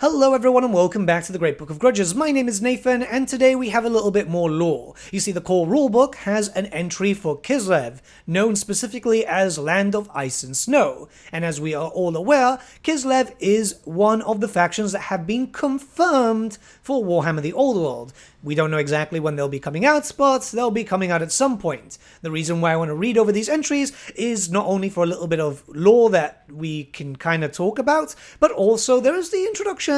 Hello everyone and welcome back to the Great Book of Grudges. My name is Nathan and today we have a little bit more lore. You see, the core rulebook has an entry for Kislev, known specifically as Land of Ice and Snow. And as we are all aware, Kislev is one of the factions that have been confirmed for Warhammer The Old World. We don't know exactly when they'll be coming out, but they'll be coming out at some point. The reason why I want to read over these entries is not only for a little bit of lore that we can kind of talk about, but also there is the introduction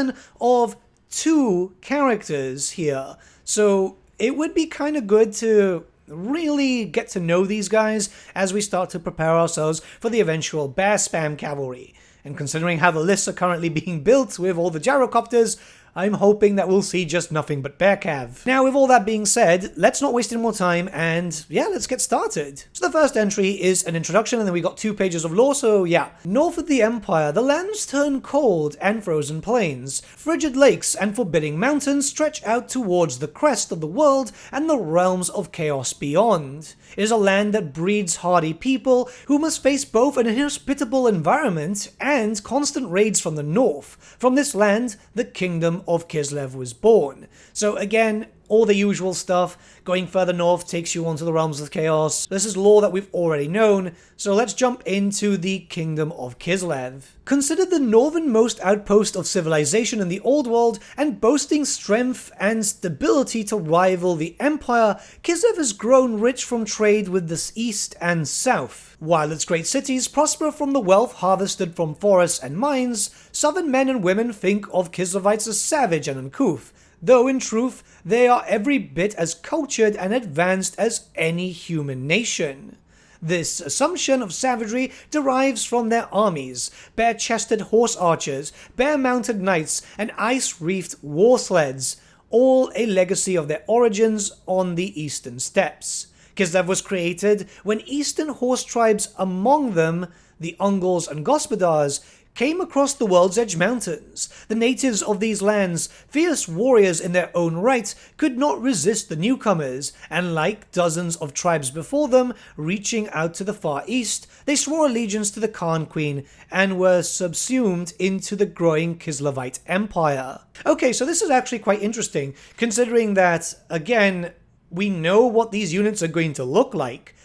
of two characters here. So it would be kind of good to really get to know these guys as we start to prepare ourselves for the eventual bear spam cavalry. And considering how the lists are currently being built with all the gyrocopters, I'm hoping that we'll see just nothing but bear cav. Now, with all that being said, let's not waste any more time and yeah, let's get started. So the first entry is an introduction and then we got 2 pages of lore, so yeah. North of the Empire, the lands turn cold and frozen plains. Frigid lakes and forbidding mountains stretch out towards the crest of the world and the realms of chaos beyond. It is a land that breeds hardy people who must face both an inhospitable environment and constant raids from the north. From this land, the Kingdom of Kislev was born. So again, all the usual stuff. Going further north takes you onto the realms of chaos. This is lore that we've already known, so let's jump into the Kingdom of Kislev. Considered the northernmost outpost of civilization in the Old World and boasting strength and stability to rival the Empire, Kislev has grown rich from trade with the east and south. While its great cities prosper from the wealth harvested from forests and mines, southern men and women think of Kislevites as savage and uncouth, though in truth, they are every bit as cultured and advanced as any human nation. This assumption of savagery derives from their armies, bare-chested horse archers, bare-mounted knights, and ice-reefed war sleds, all a legacy of their origins on the eastern steppes. Kislev was created when eastern horse tribes, among them the Ungals and Gospodars, came across the World's Edge Mountains. The natives of these lands, fierce warriors in their own right, could not resist the newcomers, and like dozens of tribes before them, reaching out to the far east, they swore allegiance to the Khan Queen and were subsumed into the growing Kislevite Empire. Okay, so this is actually quite interesting, considering that, again, we know what these units are going to look like.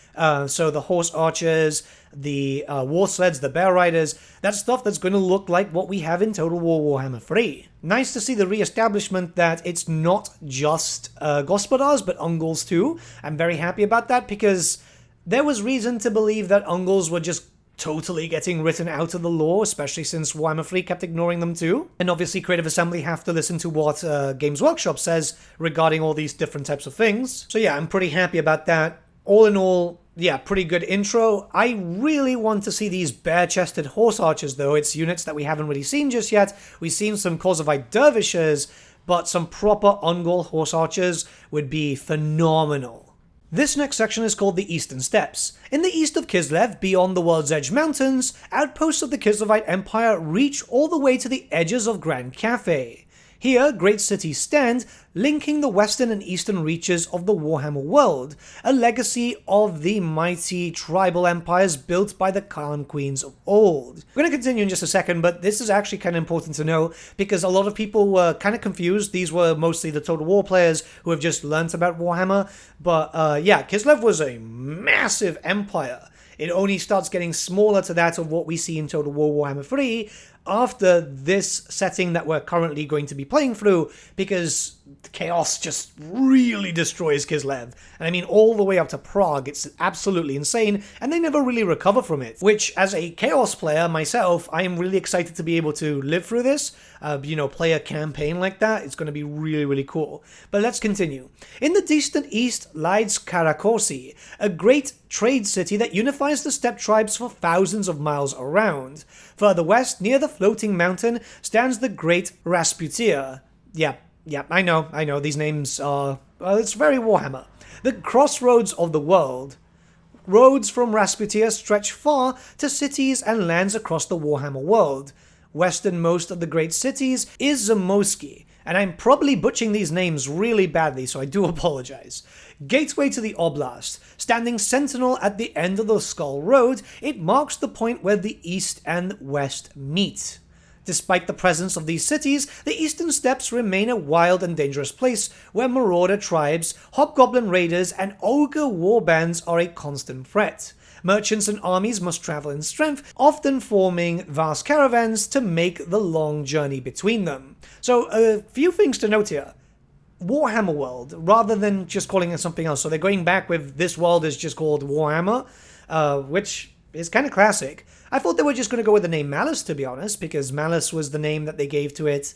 So the horse archers, the war sleds, the bear riders, that's stuff that's going to look like what we have in Total War Warhammer 3. Nice to see the re-establishment that it's not just Gospodars, but Ungals too. I'm very happy about that because there was reason to believe that Ungals were just totally getting written out of the lore, especially since Warhammer 3 kept ignoring them too. And obviously Creative Assembly have to listen to what Games Workshop says regarding all these different types of things. So yeah, I'm pretty happy about that. All in all, yeah, pretty good intro. I really want to see these bare-chested horse archers though. It's units that we haven't really seen just yet. We've seen some Korsovite dervishes, but some proper Ungal horse archers would be phenomenal. This next section is called the Eastern Steppes. In the east of Kislev, beyond the World's Edge Mountains, outposts of the Kislevite Empire reach all the way to the edges of Grand Cathay. Here, great cities stand, linking the western and eastern reaches of the Warhammer world, a legacy of the mighty tribal empires built by the Khan Queens of old. We're going to continue in just a second, but this is actually kind of important to know because a lot of people were kind of confused. These were mostly the Total War players who have just learnt about Warhammer, but yeah, Kislev was a massive empire. It only starts getting smaller to that of what we see in Total War Warhammer 3 after this setting that we're currently going to be playing through, because chaos just really destroys Kislev. And I mean, all the way up to Prague, it's absolutely insane, and they never really recover from it. Which, as a chaos player myself, I am really excited to be able to live through this, play a campaign like that. It's going to be really, really cool. But let's continue. In the distant east lies Karakosi, a great trade city that unifies the steppe tribes for thousands of miles around. Further west, near the floating mountain, stands the great Rasputia. Yeah, I know, these names are... it's very Warhammer. The crossroads of the world. Roads from Rasputia stretch far to cities and lands across the Warhammer world. Westernmost of the great cities is Zamoyski, and I'm probably butchering these names really badly, so I do apologize. Gateway to the Oblast, standing sentinel at the end of the Skull Road, it marks the point where the east and west meet. Despite the presence of these cities, the Eastern Steppes remain a wild and dangerous place where marauder tribes, hobgoblin raiders, and ogre warbands are a constant threat. Merchants and armies must travel in strength, often forming vast caravans to make the long journey between them. So a few things to note here. Warhammer World, rather than just calling it something else. So they're going back with this world is just called Warhammer, which is kind of classic. I thought they were just going to go with the name Malice, to be honest, because Malice was the name that they gave to it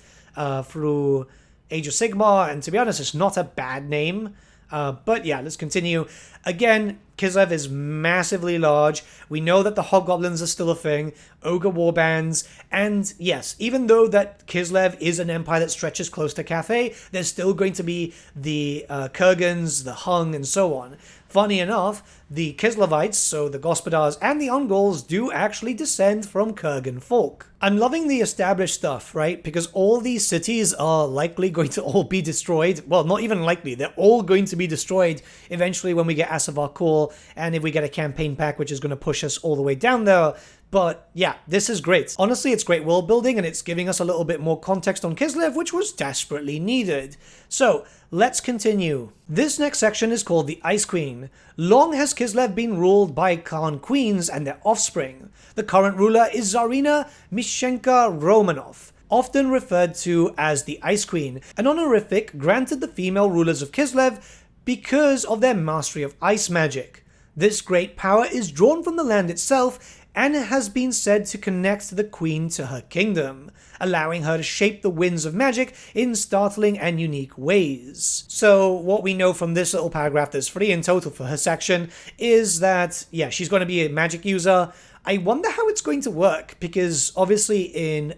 through Age of Sigmar, and to be honest, it's not a bad name. But yeah, let's continue. Again, Kislev is massively large. We know that the hobgoblins are still a thing, ogre warbands, and yes, even though that Kislev is an empire that stretches close to Cathay, there's still going to be the Kurgans, the Hung, and so on. Funny enough, the Kislevites, so the Gospodars and the Ungauls, do actually descend from Kurgan folk. I'm loving the established stuff, right? Because all these cities are likely going to all be destroyed. Well, not even likely. They're all going to be destroyed eventually when we get Asavar Core, and if we get a campaign pack, which is going to push us all the way down there. But yeah, this is great. Honestly, it's great world building, and it's giving us a little bit more context on Kislev, which was desperately needed. So, let's continue. This next section is called the Ice Queen. Long has Kislev been ruled by Khan queens and their offspring. The current ruler is Tsarina Mishenka Romanov, often referred to as the Ice Queen, an honorific granted the female rulers of Kislev because of their mastery of ice magic. This great power is drawn from the land itself, and it has been said to connect the queen to her kingdom, allowing her to shape the winds of magic in startling and unique ways. So what we know from this little paragraph, there's 3 in total for her section, is that, yeah, she's going to be a magic user. I wonder how it's going to work, because obviously in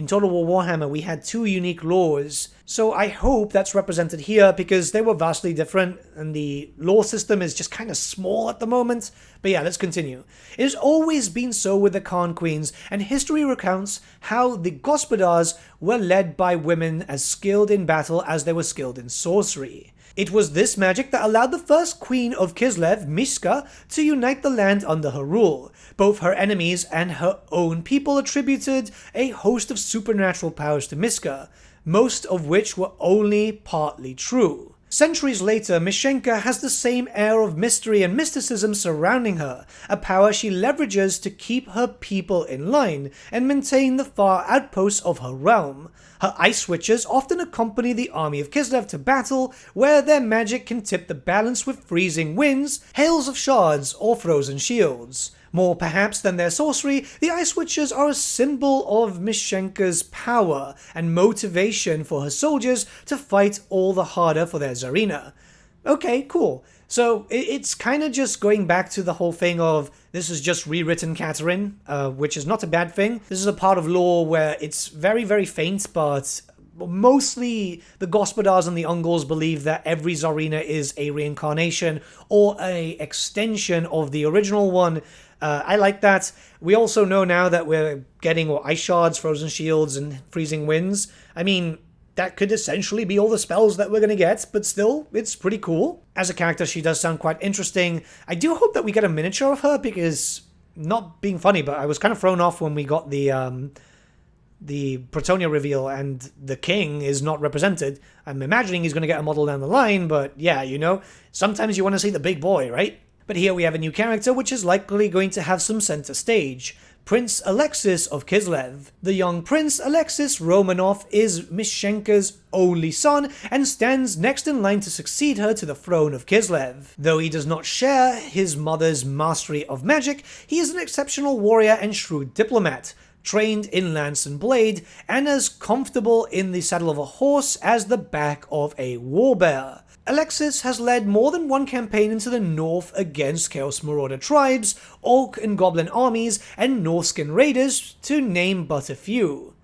Total War Warhammer we had 2 unique laws, so I hope that's represented here because they were vastly different and the law system is just kind of small at the moment. But yeah, let's continue. It has always been so with the Khan Queens, and history recounts how the Gospodars were led by women as skilled in battle as they were skilled in sorcery. It was this magic that allowed the first queen of Kislev, Mishka, to unite the land under her rule. Both her enemies and her own people attributed a host of supernatural powers to Mishka, most of which were only partly true. Centuries later, Mishenka has the same air of mystery and mysticism surrounding her, a power she leverages to keep her people in line and maintain the far outposts of her realm. Her ice witches often accompany the army of Kislev to battle, where their magic can tip the balance with freezing winds, hails of shards, or frozen shields. More perhaps than their sorcery, the Ice Witches are a symbol of Mishenka's power and motivation for her soldiers to fight all the harder for their Tsarina. Okay, cool. So it's kind of just going back to the whole thing of this is just rewritten Catherine, which is not a bad thing. This is a part of lore where it's very, very faint, but mostly the Gospodars and the Ungauls believe that every Tsarina is a reincarnation or a extension of the original one. I like that. We also know now that we're getting ice shards, frozen shields, and freezing winds. I mean, that could essentially be all the spells that we're going to get, but still, it's pretty cool. As a character, she does sound quite interesting. I do hope that we get a miniature of her, because, not being funny, but I was kind of thrown off when we got the Pretonia reveal and the king is not represented. I'm imagining he's going to get a model down the line, but yeah, you know, sometimes you want to see the big boy, right? But here we have a new character which is likely going to have some center stage. Prince Alexis of Kislev. The young Prince Alexis Romanov is Mishenka's only son and stands next in line to succeed her to the throne of Kislev. Though he does not share his mother's mastery of magic, he is an exceptional warrior and shrewd diplomat, trained in lance and blade, and as comfortable in the saddle of a horse as the back of a warbear. Alexis has led more than one campaign into the north against Chaos Marauder tribes, Orc and Goblin armies, and Norscan raiders, to name but a few.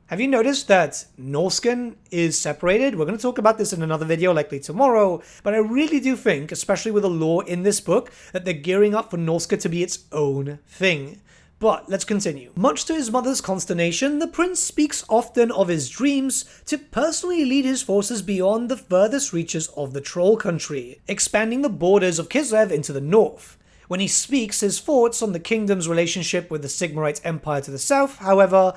Have you noticed that Norscan is separated? We're going to talk about this in another video, likely tomorrow, but I really do think, especially with the lore in this book, that they're gearing up for Norsca to be its own thing. But let's continue. Much to his mother's consternation, the prince speaks often of his dreams to personally lead his forces beyond the furthest reaches of the Troll Country, expanding the borders of Kislev into the north. When he speaks his thoughts on the kingdom's relationship with the Sigmarite Empire to the south, however,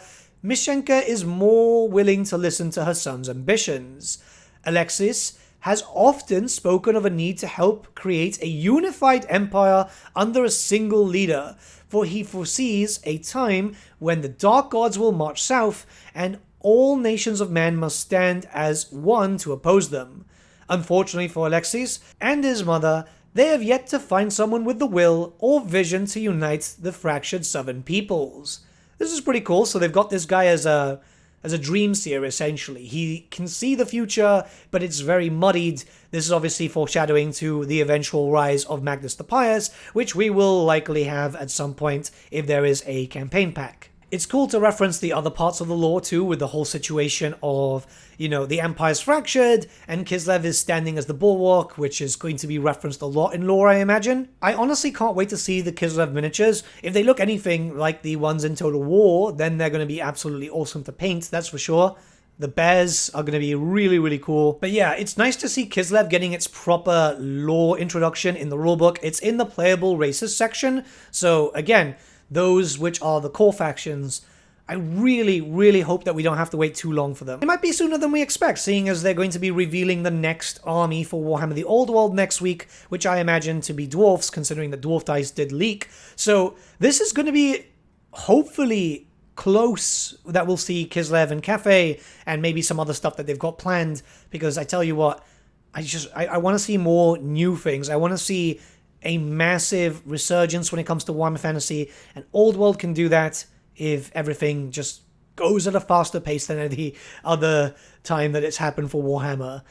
Mishenka is more willing to listen to her son's ambitions. Alexis has often spoken of a need to help create a unified empire under a single leader, for he foresees a time when the Dark Gods will march south and all nations of men must stand as one to oppose them. Unfortunately for Alexis and his mother, they have yet to find someone with the will or vision to unite the fractured southern peoples. This is pretty cool. So they've got this guy as a dream seer, essentially. He can see the future, but it's very muddied. This is obviously foreshadowing to the eventual rise of Magnus the Pious, which we will likely have at some point if there is a campaign pack. It's cool to reference the other parts of the lore too, with the whole situation of, the Empire's fractured, and Kislev is standing as the bulwark, which is going to be referenced a lot in lore, I imagine. I honestly can't wait to see the Kislev miniatures. If they look anything like the ones in Total War, then they're going to be absolutely awesome to paint, that's for sure. The bears are going to be really, really cool. But yeah, it's nice to see Kislev getting its proper lore introduction in the rulebook. It's in the playable races section, so again, those which are the core factions, I really, really hope that we don't have to wait too long for them. It might be sooner than we expect, seeing as they're going to be revealing the next army for Warhammer The Old World next week, which I imagine to be dwarfs, considering the dwarf dice did leak. So this is going to be, hopefully, close that we'll see Kislev and Cafe, and maybe some other stuff that they've got planned, because I tell you what, I want to see more new things. I want to see a massive resurgence when it comes to Warhammer Fantasy, and Old World can do that if everything just goes at a faster pace than any other time that it's happened for Warhammer.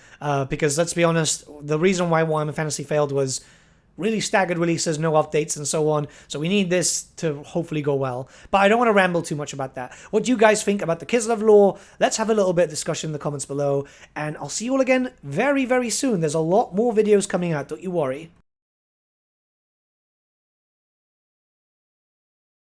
Because let's be honest, the reason why Warhammer Fantasy failed was really staggered releases, no updates, and so on. So we need this to hopefully go well. But I don't want to ramble too much about that. What do you guys think about the Kislev lore? Let's have a little bit of discussion in the comments below. And I'll see you all again very, very soon. There's a lot more videos coming out, don't you worry.